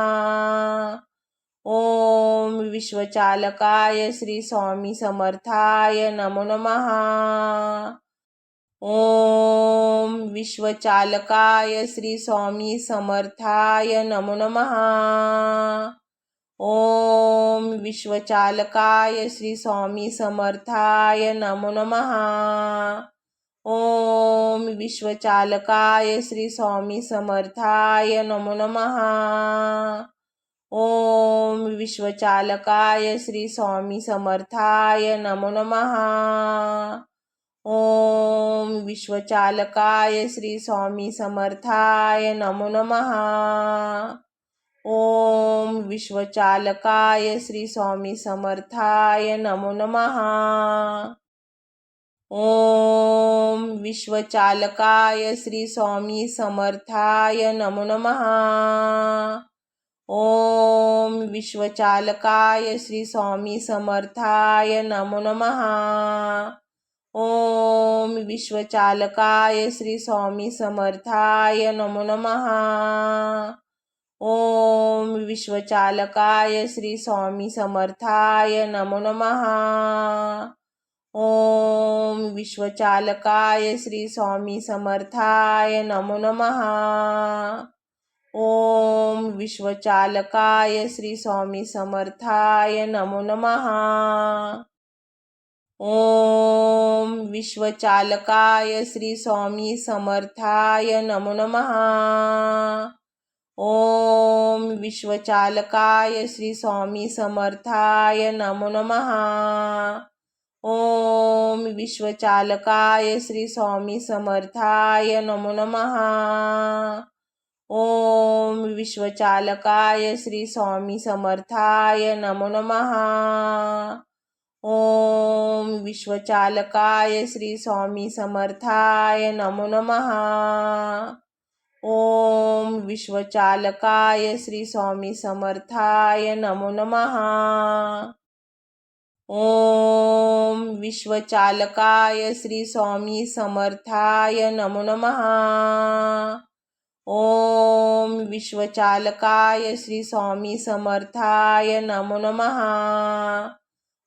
ओम विश्वचालकाय श्री स्वामी समर्थाय नमो नमः। ओम विश्वचालकाय श्री स्वामी समर्थाय नमो नमः। ओम विश्वचालकाय श्री स्वामी समर्थाय नमो नमः। ओम विश्वचालकाय श्री स्वामी समर्थाय नमो नमः। ओम विश्वचालकाय श्री स्वामी समर्थाय नमो नमः। ओम विश्वचालकाय श्री स्वामी समर्थाय नमो नमः। ओम विश्वचालकाय श्री स्वामी समर्थाय नमो नमः। ओम विश्वचालकाय श्री स्वामी समर्थाय नमो नमः। ओम विश्वचालकाय श्री स्वामी समर्थाय नमो नमः। ओम विश्वचालकाय श्री स्वामी समर्थाय नमो नमः। ओम विश्वचालकाय श्री स्वामी समर्थाय नमो नमः। ओम विश्वचालकाय श्री स्वामी समर्थाय नमो नमः। ओम विश्वचालकाय श्री स्वामी समर्थाय नमो नमः। ओम विश्वचालकाय श्री स्वामी समर्थाय नमो नमः। ओम विश्वचालकाय श्री स्वामी समर्थाय नमो नमः। ओम विश्वचालकाय श्री स्वामी समर्थाय नमो नमः। ओम विश्वचालकाय श्री स्वामी समर्थाय नमो नमः। ओम विश्वचालकाय श्री स्वामी समर्थाय नमो नमः। ओम विश्वचालकाय श्री स्वामी समर्थाय नमो नमः। ओम विश्वचालकाय श्री स्वामी समर्थाय नमो नमः। ओम विश्वचालकाय श्री स्वामी समर्थाय नमो नमः।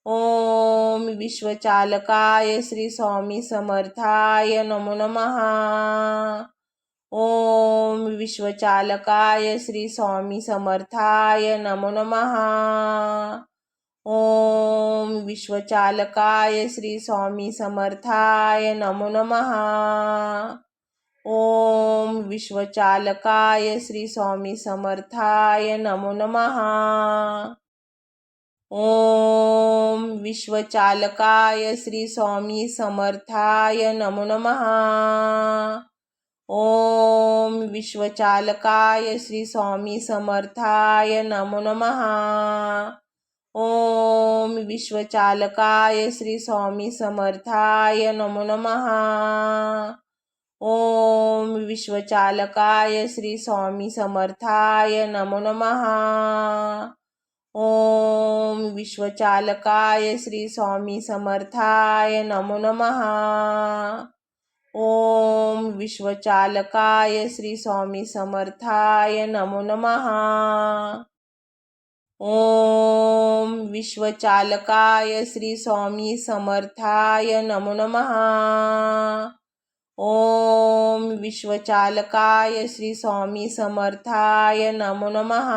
ओम विश्वचालकाय श्री स्वामी समर्थाय नमो नमः। ओम विश्वचालकाय श्री स्वामी समर्थाय नमो नमः। ओम विश्वचालकाय श्री स्वामी समर्थाय नमो नमः। ओम विश्वचालकाय श्री स्वामी समर्थाय नमो नमः। ओम विश्वचालकाय श्री स्वामी समर्थाय नमो नमः। ओम विश्वचालकाय श्री स्वामी समर्थाय नमो नमः। ओम विश्वचालकाय श्री स्वामी समर्थाय नमो नमः। ओम विश्वचालकाय श्री स्वामी समर्थाय नमो नमः। ओम विश्वचालकाय श्री स्वामी समर्थाय नमो नमः। ओम विश्वचालकाय श्री स्वामी समर्थाय नमो नमः। ओम विश्वचालकाय श्री स्वामी समर्थाय नमो नमः। ओम विश्वचालकाय श्री स्वामी समर्थाय नमो नमः।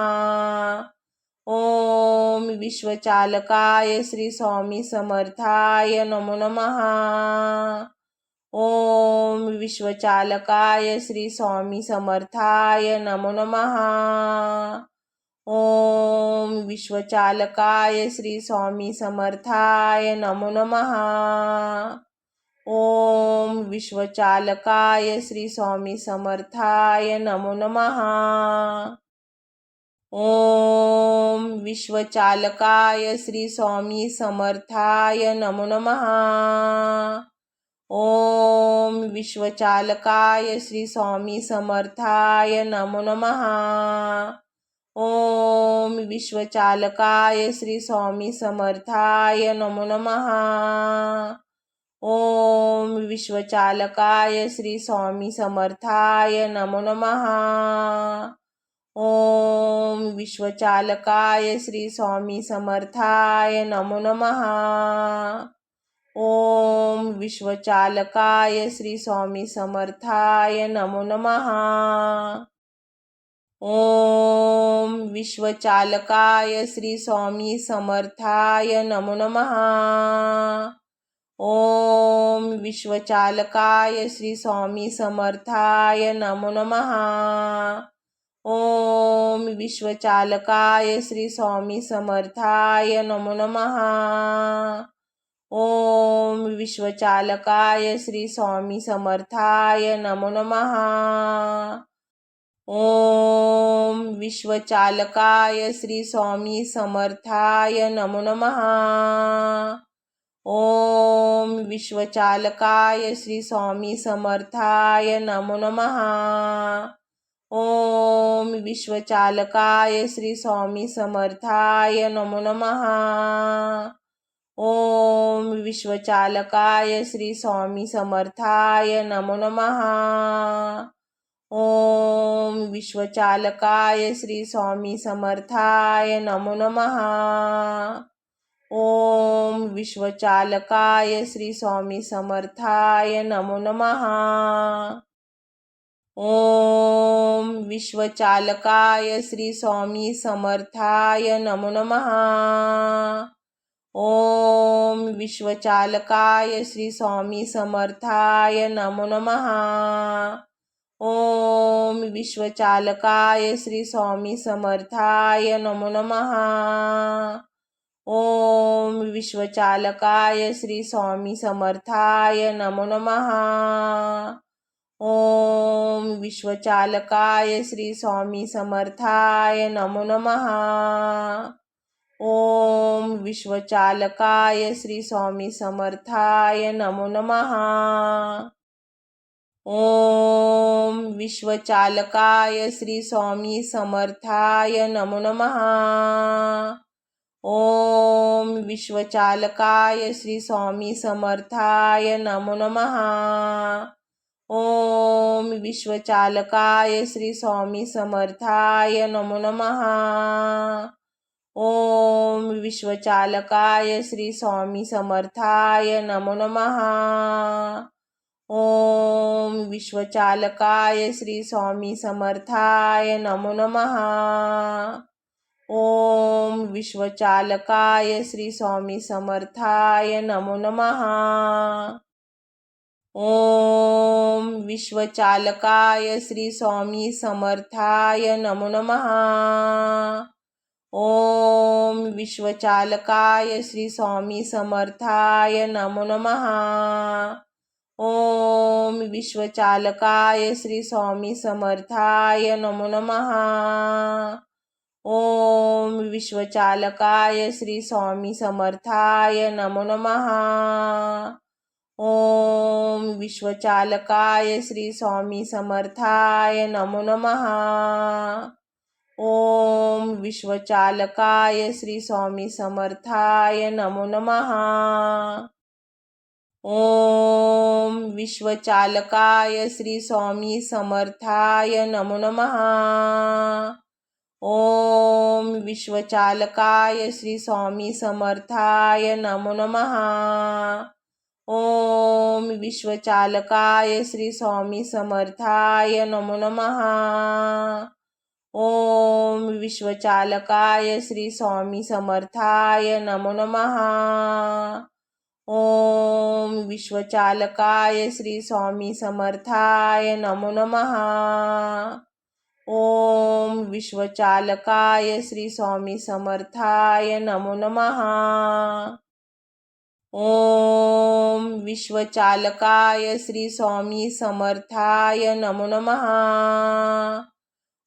ओम विश्वचालकाय श्री स्वामी समर्थाय नमो नमः। ओम विश्वचालकाय श्री स्वामी समर्थाय नमो नमः। ओम विश्वचालकाय श्री स्वामी समर्थाय नमो नमः। ओम विश्वचालकाय श्री स्वामी समर्थाय नमो नमः। ओम विश्वचालकाय श्री स्वामी समर्थाय नमो नमः। ओम विश्वचालकाय श्री स्वामी समर्थाय नमो नमः। ओम विश्वचालकाय श्री स्वामी समर्थाय नमो नमः। ओम विश्वचालकाय श्री स्वामी समर्थाय नमो नमः। ओम विश्वचालकाय श्री स्वामी समर्थाय नमो नमः। ओम विश्वचालकाय श्री स्वामी समर्थाय नमो नमः। ओम विश्वचालकाय श्री स्वामी समर्थाय नमो नमः। ओम विश्वचालकाय श्री स्वामी समर्थाय नमो नमः। ओम विश्वचालकाय श्री स्वामी समर्थाय नमो नमः। ओम विश्वचालकाय श्री स्वामी समर्थाय नमो नमः। ओम विश्वचालकाय श्री स्वामी समर्थाय नमो नमः। ओम विश्वचालकाय श्री स्वामी समर्थाय नमो नमः। ओम विश्वचालकाय श्री स्वामी समर्थाय नमो नमः। ओम विश्वचालकाय श्री स्वामी समर्थाय नमो नमः। ओम विश्वचालकाय श्री स्वामी समर्थाय नमो नमः। ओम विश्वचालकाय श्री स्वामी समर्थाय नमो नमः। ओम विश्वचालकाय श्री स्वामी समर्थाय नमो नमः। ओम विश्वचालकाय श्री स्वामी समर्थाय नमो नमः। ओम विश्वचालकाय श्री स्वामी समर्थाय नमो नमः। ओम विश्वचालकाय श्री स्वामी समर्थाय नमो नमः। ओम विश्वचालकाय श्री स्वामी समर्थाय नमो नमः। ओम विश्वचालकाय श्री स्वामी समर्थाय नमो नमः। ओम विश्वचालकाय श्री स्वामी समर्थाय नमो नमः। ओम विश्वचालकाय श्री स्वामी समर्थाय नमो नमः। ओम विश्वचालकाय श्री स्वामी समर्थाय नमो नमः। ओम विश्वचालकाय श्री स्वामी समर्थाय नमो नमः। ओम विश्वचालकाय श्री स्वामी समर्थाय नमो नमः। ओम विश्वचालकाय श्री स्वामी समर्थाय नमो नमः। ओम विश्वचालकाय श्री स्वामी समर्थाय नमो नमः। ओम विश्वचालकाय श्री स्वामी समर्थाय नमो नमः। ओम विश्वचालकाय श्री स्वामी समर्थाय नमो नमः। ओम विश्वचालकाय श्री स्वामी समर्थाय नमो नमः। ओम विश्वचालकाय श्री स्वामी समर्थाय नमो नमः। ओम विश्वचालकाय श्री स्वामी समर्थाय नमो नमः। ओम विश्वचालकाय श्री स्वामी समर्थाय नमो नमः। ओम विश्वचालकाय श्री स्वामी समर्थाय नमो नमः। ओम विश्वचालकाय श्री स्वामी समर्थाय नमो नमः। ओम विश्वचालकाय श्री स्वामी समर्थाय नमो नमः। ओम विश्वचालकाय श्री स्वामी समर्थाय नमो नमः। ओम विश्वचालकाय श्री स्वामी समर्थाय नमो नमः। ओम विश्वचालकाय श्री स्वामी समर्थाय नमो नमः।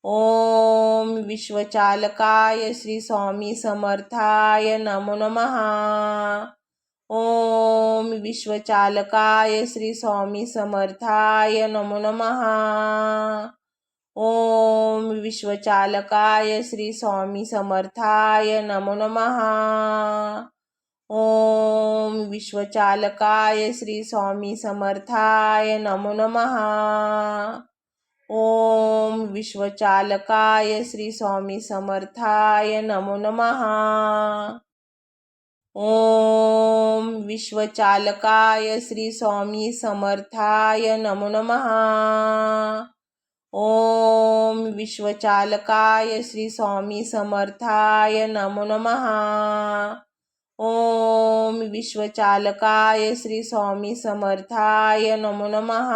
ओम विश्वचालकाय श्री स्वामी समर्थाय नमो नमः। ओम विश्वचालकाय श्री स्वामी समर्थाय नमो नमः। ओम विश्वचालकाय श्री स्वामी समर्थाय नमो नमः। ओम विश्वचालकाय श्री स्वामी समर्थाय नमो नमः। ओम विश्वचालकाय श्री स्वामी समर्थाय नमो नमः। ओम विश्वचालकाय श्री स्वामी समर्थाय नमो नमः। ओम विश्वचालकाय श्री स्वामी समर्थाय नमो नमः। ओम विश्वचालकाय श्री स्वामी समर्थाय नमो नमः।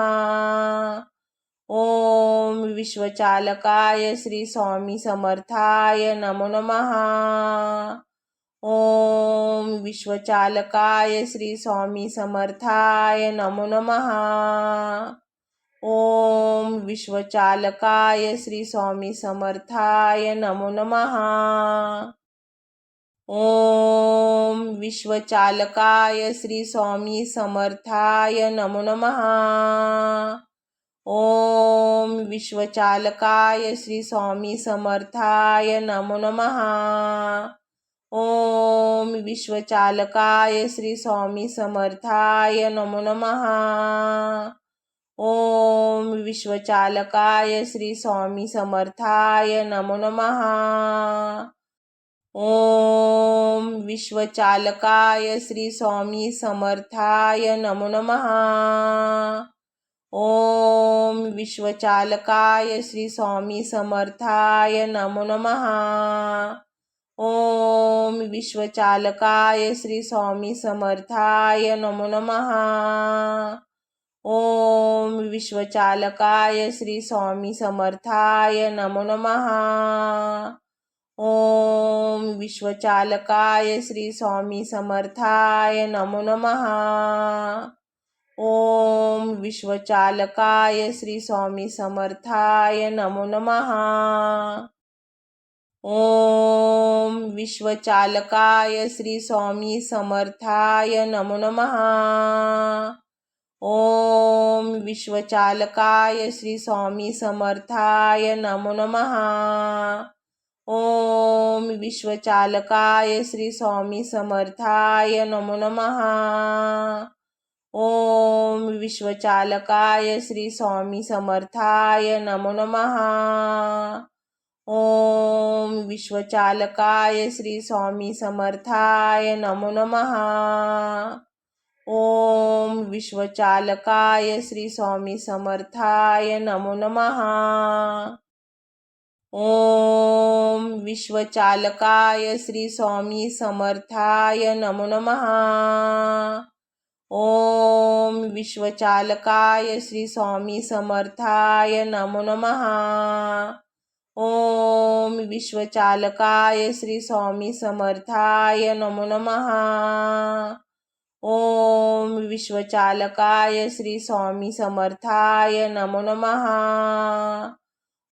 ओम विश्वचालकाय श्री स्वामी समर्थाय नमो नमः। ओम विश्वचालकाय श्री स्वामी समर्थाय नमो नमः। ओम विश्वचालकाय श्री स्वामी समर्थाय नमो नमः। ओम विश्वचालकाय श्री स्वामी समर्थाय नमो नमः। ओम विश्वचालकाय श्री स्वामी समर्थाय नमो नमः। ओम विश्वचालकाय श्री स्वामी समर्थाय नमो नमः। ओम विश्वचालकाय श्री स्वामी समर्थाय नमो नमः। ओम विश्वचालकाय श्री स्वामी समर्थाय नमो नमः। ओम विश्वचालकाय श्री स्वामी समर्थाय नमो नमः। ओम विश्वचालकाय श्री स्वामी समर्थाय नमो नमः। ओम विश्वचालकाय श्री स्वामी समर्थाय नमो नमः। ओम विश्वचालकाय श्री स्वामी समर्थाय नमो नमः। ओम विश्वचालकाय श्री स्वामी समर्थाय नमो नमः। ओम विश्वचालकाय श्री स्वामी समर्थाय नमो नमः। ओम विश्वचालकाय श्री स्वामी समर्थाय नमो नमः। ओम विश्वचालकाय श्री स्वामी समर्थाय नमो नमः। ओम विश्वचालकाय श्री स्वामी समर्थाय नमो नमः। ओम विश्वचालकाय श्री स्वामी समर्थाय नमो नमः। ओम विश्वचालकाय श्री स्वामी समर्थाय नमो नमः। ओम विश्वचालकाय श्री स्वामी समर्थाय नमो नमः। ओम विश्वचालकाय श्री स्वामी समर्थाय नमो नमः। ओम विश्वचालकाय श्री स्वामी समर्थाय नमो नमः। ओम विश्वचालकाय श्री स्वामी समर्थाय नमो नमः।